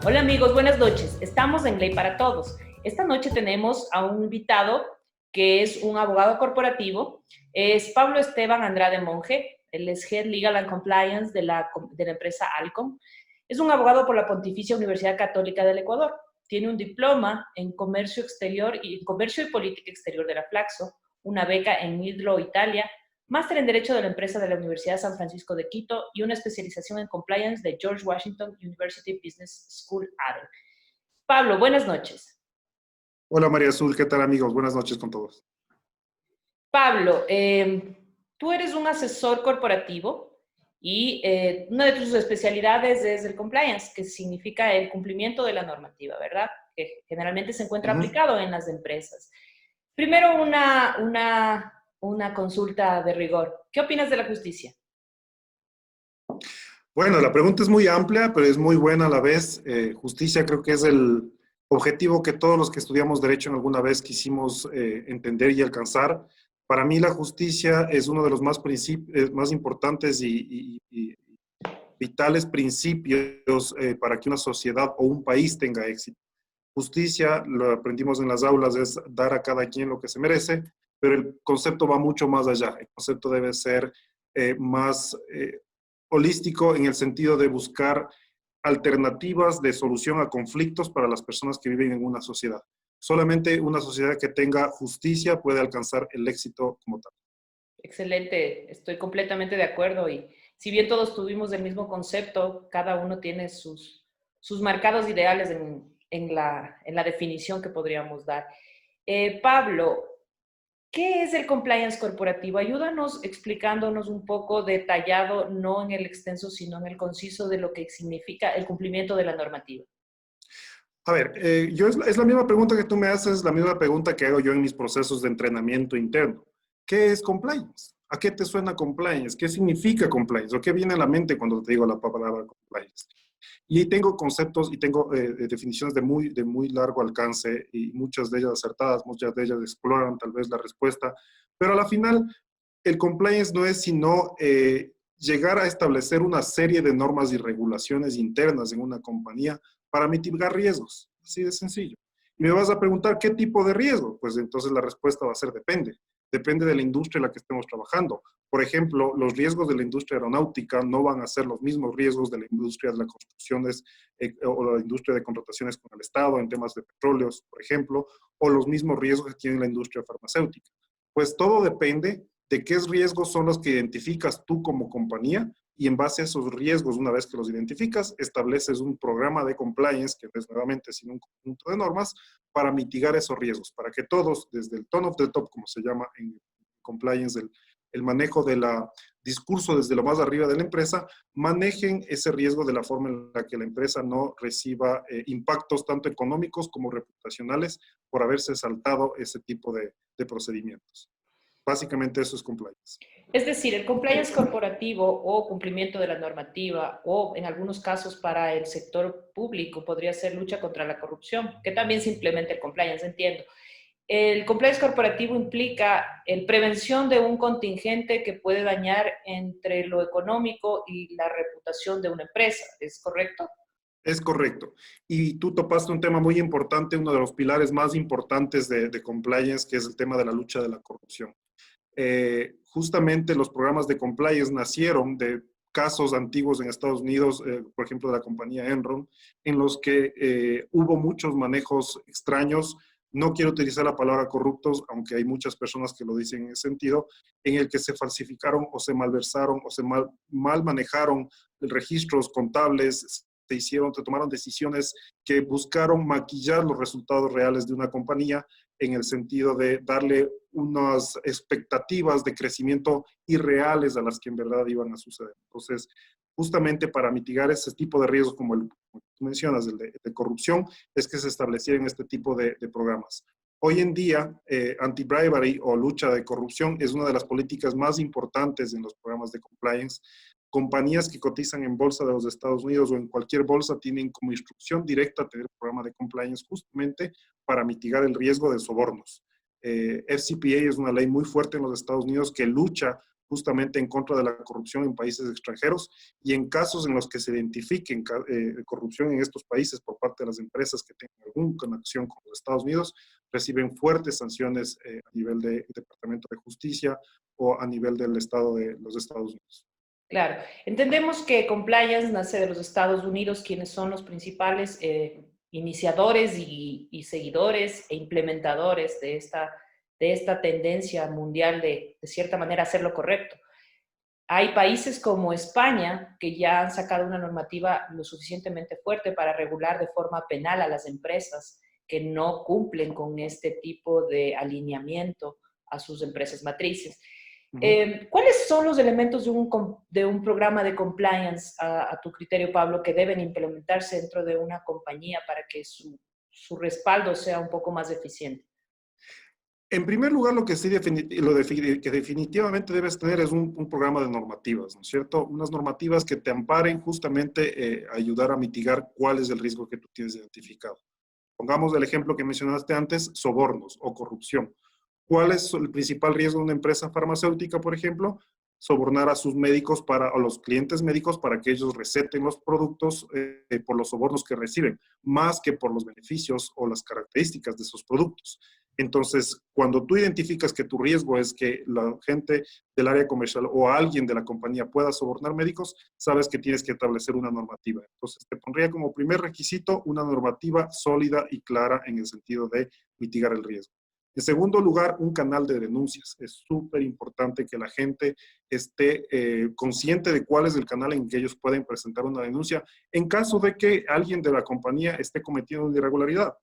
Hola amigos, buenas noches. Estamos en Ley para Todos. Esta noche tenemos a un invitado que es un abogado corporativo. Es Pablo Esteban Andrade Monge. Él es Head Legal and Compliance de la empresa Alcom. Es un abogado por la Pontificia Universidad Católica del Ecuador. Tiene un diploma en Comercio Exterior y Comercio y Política Exterior de la Flaxo, una beca en IDLO, Italia, máster en Derecho de la Empresa de la Universidad de San Francisco de Quito y una especialización en Compliance de George Washington University Business School, ADE. Pablo, buenas noches. Hola María Azul, ¿qué tal amigos? Buenas noches con todos. Pablo, tú eres un asesor corporativo y una de tus especialidades es el compliance, que significa el cumplimiento de la normativa, ¿verdad? Que generalmente se encuentra aplicado en las empresas. Primero, una consulta de rigor. ¿Qué opinas de la justicia? Bueno, la pregunta es muy amplia, pero es muy buena a la vez. Justicia creo que es el objetivo que todos los que estudiamos derecho en alguna vez quisimos entender y alcanzar. Para mí la justicia es uno de los más importantes y vitales principios para que una sociedad o un país tenga éxito. Justicia, lo aprendimos en las aulas, es dar a cada quien lo que se merece, pero el concepto va mucho más allá. El concepto debe ser más holístico en el sentido de buscar alternativas de solución a conflictos para las personas que viven en una sociedad. Solamente una sociedad que tenga justicia puede alcanzar el éxito como tal. Excelente, estoy completamente de acuerdo y si bien todos tuvimos el mismo concepto, cada uno tiene sus marcados ideales en la definición que podríamos dar. Pablo, ¿qué es el compliance corporativo? Ayúdanos explicándonos un poco detallado, no en el extenso, sino en el conciso de lo que significa el cumplimiento de la normativa. A ver, es la misma pregunta que tú me haces, la misma pregunta que hago yo en mis procesos de entrenamiento interno. ¿Qué es compliance? ¿A qué te suena compliance? ¿Qué significa compliance? ¿O qué viene a la mente cuando te digo la palabra compliance? Y ahí tengo conceptos y tengo definiciones de muy largo alcance y muchas de ellas acertadas, muchas de ellas exploran tal vez la respuesta, pero a la final el compliance no es sino llegar a establecer una serie de normas y regulaciones internas en una compañía para mitigar riesgos. Así de sencillo. Y me vas a preguntar, ¿qué tipo de riesgo? Pues entonces la respuesta va a ser depende. Depende de la industria en la que estemos trabajando. Por ejemplo, los riesgos de la industria aeronáutica no van a ser los mismos riesgos de la industria de las construcciones o la industria de contrataciones con el Estado en temas de petróleos, por ejemplo, o los mismos riesgos que tiene la industria farmacéutica. Pues todo depende de qué riesgos son los que identificas tú como compañía y en base a esos riesgos, una vez que los identificas, estableces un programa de compliance, que es nuevamente sin un conjunto de normas, para mitigar esos riesgos, para que todos, desde el tone of the top, como se llama en compliance, el manejo del discurso desde lo más arriba de la empresa, manejen ese riesgo de la forma en la que la empresa no reciba impactos tanto económicos como reputacionales por haberse saltado ese tipo de procedimientos. Básicamente eso es compliance. Es decir, el compliance corporativo o cumplimiento de la normativa o en algunos casos para el sector público podría ser lucha contra la corrupción, que también se implementa el compliance, entiendo. El compliance corporativo implica la prevención de un contingente que puede dañar entre lo económico y la reputación de una empresa, ¿es correcto? Es correcto. Y tú topaste un tema muy importante, uno de los pilares más importantes de compliance, que es el tema de la lucha de la corrupción. Justamente los programas de compliance nacieron de casos antiguos en Estados Unidos, por ejemplo, de la compañía Enron, en los que hubo muchos manejos extraños. No quiero utilizar la palabra corruptos, aunque hay muchas personas que lo dicen en ese sentido, en el que se falsificaron o se malversaron o se mal manejaron registros contables, se tomaron decisiones que buscaron maquillar los resultados reales de una compañía en el sentido de darle unas expectativas de crecimiento irreales a las que en verdad iban a suceder. Entonces, justamente para mitigar ese tipo de riesgos como el como tú mencionas, el de corrupción, es que se establecieron este tipo de programas. Hoy en día, anti-bribery o lucha de corrupción es una de las políticas más importantes en los programas de compliance. Compañías que cotizan en bolsa de los Estados Unidos o en cualquier bolsa tienen como instrucción directa tener un programa de compliance justamente para mitigar el riesgo de sobornos. FCPA es una ley muy fuerte en los Estados Unidos que lucha justamente en contra de la corrupción en países extranjeros, y en casos en los que se identifiquen corrupción en estos países por parte de las empresas que tengan alguna conexión con los Estados Unidos, reciben fuertes sanciones a nivel del Departamento de Justicia o a nivel del Estado de los Estados Unidos. Claro, entendemos que compliance nace de los Estados Unidos, quienes son los principales iniciadores y seguidores e implementadores de esta tendencia mundial de cierta manera, hacer lo correcto. Hay países como España que ya han sacado una normativa lo suficientemente fuerte para regular de forma penal a las empresas que no cumplen con este tipo de alineamiento a sus empresas matrices. ¿Cuáles son los elementos de un programa de compliance, a tu criterio, Pablo, que deben implementarse dentro de una compañía para que su respaldo sea un poco más eficiente? En primer lugar, lo que sí que definitivamente debes tener es un programa de normativas, ¿no es cierto? Unas normativas que te amparen justamente ayudar a mitigar cuál es el riesgo que tú tienes identificado. Pongamos el ejemplo que mencionaste antes, sobornos o corrupción. ¿Cuál es el principal riesgo de una empresa farmacéutica, por ejemplo? Sobornar a sus médicos a los clientes médicos para que ellos receten los productos por los sobornos que reciben, más que por los beneficios o las características de esos productos. Entonces, cuando tú identificas que tu riesgo es que la gente del área comercial o alguien de la compañía pueda sobornar médicos, sabes que tienes que establecer una normativa. Entonces, te pondría como primer requisito una normativa sólida y clara en el sentido de mitigar el riesgo. En segundo lugar, un canal de denuncias. Es súper importante que la gente esté consciente de cuál es el canal en que ellos pueden presentar una denuncia en caso de que alguien de la compañía esté cometiendo una irregularidad.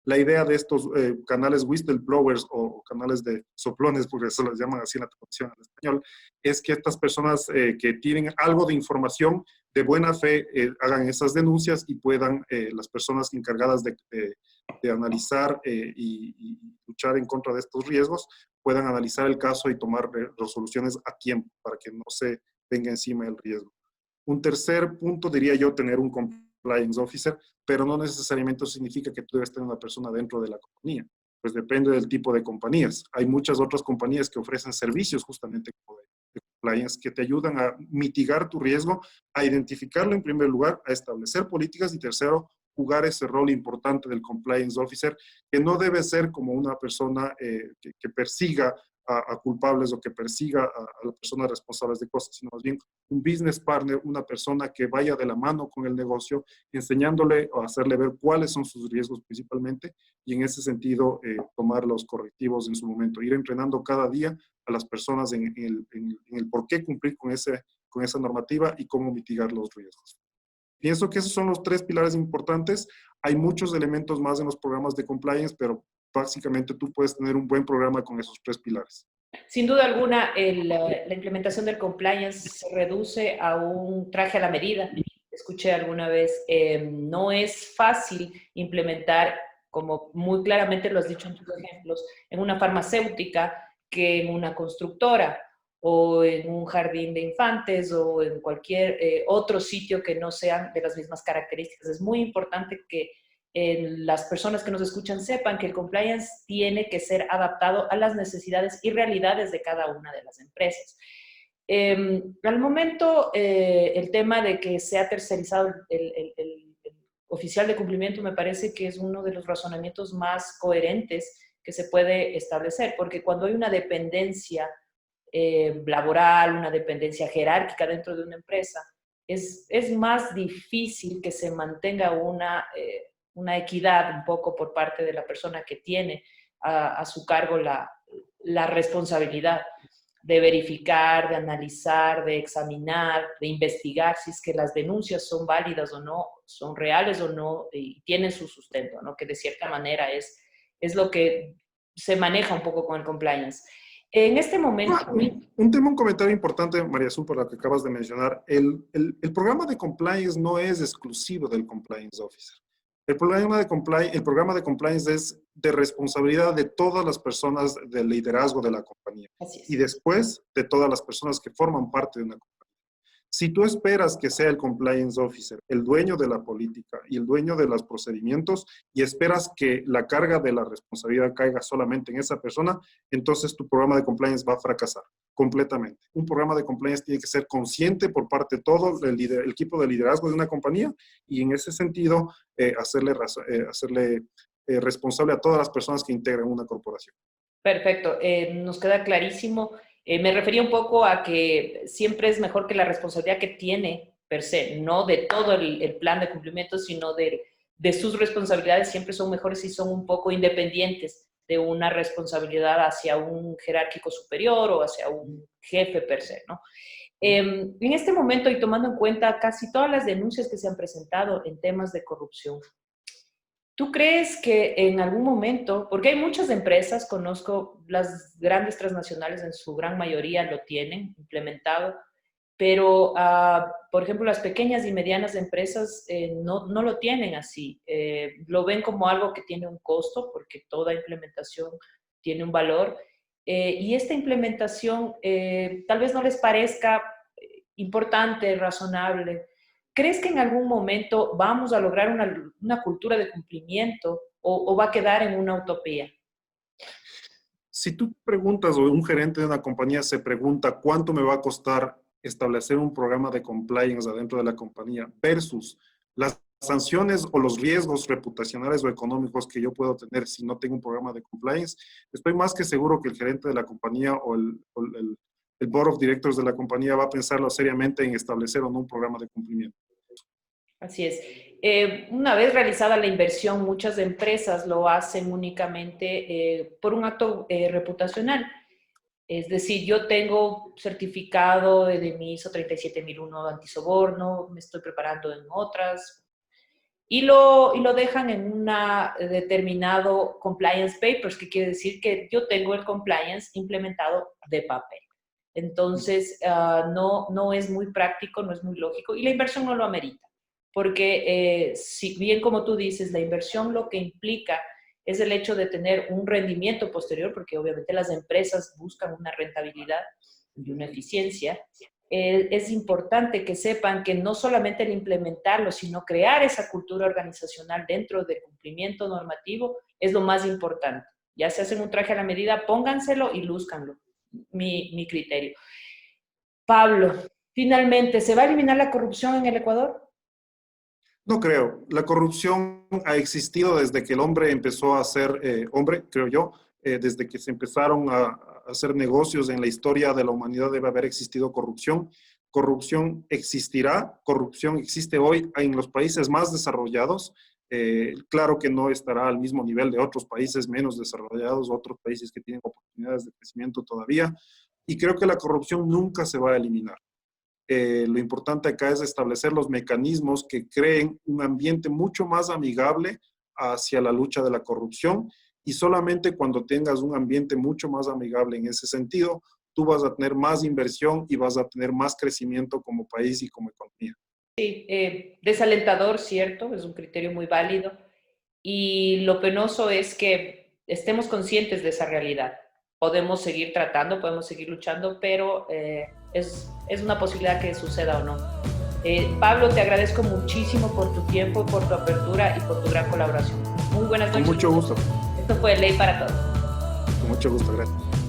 La idea de estos canales whistleblowers o canales de soplones, porque se los llaman así en la traducción al español, es que estas personas que tienen algo de información de buena fe hagan esas denuncias y puedan las personas encargadas de analizar y luchar en contra de estos riesgos puedan analizar el caso y tomar resoluciones a tiempo para que no se venga encima el riesgo. Un tercer punto diría yo tener un compliance officer, pero no necesariamente eso significa que tú debes tener una persona dentro de la compañía, pues depende del tipo de compañías. Hay muchas otras compañías que ofrecen servicios justamente como de compliance que te ayudan a mitigar tu riesgo, a identificarlo en primer lugar, a establecer políticas y tercero, jugar ese rol importante del compliance officer, que no debe ser como una persona que persiga a culpables o que persiga a las personas responsables de cosas, sino más bien un business partner, una persona que vaya de la mano con el negocio, enseñándole o hacerle ver cuáles son sus riesgos principalmente y en ese sentido tomar los correctivos en su momento, ir entrenando cada día a las personas en el por qué cumplir con esa normativa y cómo mitigar los riesgos. Pienso que esos son los tres pilares importantes. Hay muchos elementos más en los programas de compliance, pero básicamente tú puedes tener un buen programa con esos tres pilares. Sin duda alguna, la implementación del compliance se reduce a un traje a la medida. Escuché alguna vez, no es fácil implementar, como muy claramente lo has dicho en tus ejemplos, en una farmacéutica que en una constructora o en un jardín de infantes o en cualquier otro sitio que no sean de las mismas características. Es muy importante que las personas que nos escuchan sepan que el compliance tiene que ser adaptado a las necesidades y realidades de cada una de las empresas. Al momento, el tema de que sea tercerizado el oficial de cumplimiento me parece que es uno de los razonamientos más coherentes que se puede establecer, porque cuando hay una dependencia laboral, una dependencia jerárquica dentro de una empresa, es más difícil que se mantenga una equidad un poco por parte de la persona que tiene a su cargo la responsabilidad de verificar, de analizar, de examinar, de investigar si es que las denuncias son válidas o no, son reales o no, y tienen su sustento, ¿no? Que de cierta manera es lo que se maneja un poco con el compliance. En este momento... Un comentario importante, María Azul, por lo que acabas de mencionar. El programa de compliance no es exclusivo del compliance officer. El programa de compliance es de responsabilidad de todas las personas del liderazgo de la compañía y después de todas las personas que forman parte de una compañía. Si tú esperas que sea el compliance officer el dueño de la política y el dueño de los procedimientos y esperas que la carga de la responsabilidad caiga solamente en esa persona, entonces tu programa de compliance va a fracasar completamente. Un programa de compliance tiene que ser consciente por parte de todo el equipo de liderazgo de una compañía y en ese sentido hacerle responsable a todas las personas que integran una corporación. Perfecto, nos queda clarísimo. Me refería un poco a que siempre es mejor que la responsabilidad que tiene per se, no de todo el plan de cumplimiento, sino de sus responsabilidades siempre son mejores si son un poco independientes de una responsabilidad hacia un jerárquico superior o hacia un jefe per se, ¿no? En este momento y tomando en cuenta casi todas las denuncias que se han presentado en temas de corrupción, ¿tú crees que en algún momento, porque hay muchas empresas, conozco las grandes transnacionales en su gran mayoría lo tienen implementado, pero por ejemplo las pequeñas y medianas empresas no lo tienen así, lo ven como algo que tiene un costo porque toda implementación tiene un valor y esta implementación tal vez no les parezca importante, razonable. ¿Crees que en algún momento vamos a lograr una cultura de cumplimiento o va a quedar en una utopía? Si tú preguntas o un gerente de una compañía se pregunta cuánto me va a costar establecer un programa de compliance adentro de la compañía versus las sanciones o los riesgos reputacionales o económicos que yo puedo tener si no tengo un programa de compliance, estoy más que seguro que el gerente de la compañía o el board of directors de la compañía va a pensarlo seriamente en establecer o no un programa de cumplimiento. Así es. Una vez realizada la inversión, muchas empresas lo hacen únicamente por un acto reputacional. Es decir, yo tengo certificado de mi ISO 37001 antisoborno, me estoy preparando en otras, y lo dejan en un determinado compliance papers, que quiere decir que yo tengo el compliance implementado de papel. Entonces, no es muy práctico, no es muy lógico, y la inversión no lo amerita. Porque si bien como tú dices, la inversión lo que implica es el hecho de tener un rendimiento posterior, porque obviamente las empresas buscan una rentabilidad y una eficiencia, es importante que sepan que no solamente el implementarlo, sino crear esa cultura organizacional dentro del cumplimiento normativo es lo más importante. Ya se hacen un traje a la medida, pónganselo y lúzcanlo, mi criterio. Pablo, finalmente, ¿se va a eliminar la corrupción en el Ecuador? No creo. La corrupción ha existido desde que el hombre empezó a ser hombre, creo yo. Desde que se empezaron a hacer negocios en la historia de la humanidad debe haber existido corrupción. Corrupción existirá, corrupción existe hoy en los países más desarrollados. Claro que no estará al mismo nivel de otros países menos desarrollados, otros países que tienen oportunidades de crecimiento todavía. Y creo que la corrupción nunca se va a eliminar. Lo importante acá es establecer los mecanismos que creen un ambiente mucho más amigable hacia la lucha de la corrupción y solamente cuando tengas un ambiente mucho más amigable en ese sentido, tú vas a tener más inversión y vas a tener más crecimiento como país y como economía. Sí, desalentador, cierto, es un criterio muy válido y lo penoso es que estemos conscientes de esa realidad. Podemos seguir tratando, podemos seguir luchando, pero es una posibilidad que suceda o no. Pablo, te agradezco muchísimo por tu tiempo, por tu apertura y por tu gran colaboración. Muy buenas noches. Con mucho gusto. Esto fue Ley para Todos. Con mucho gusto, gracias.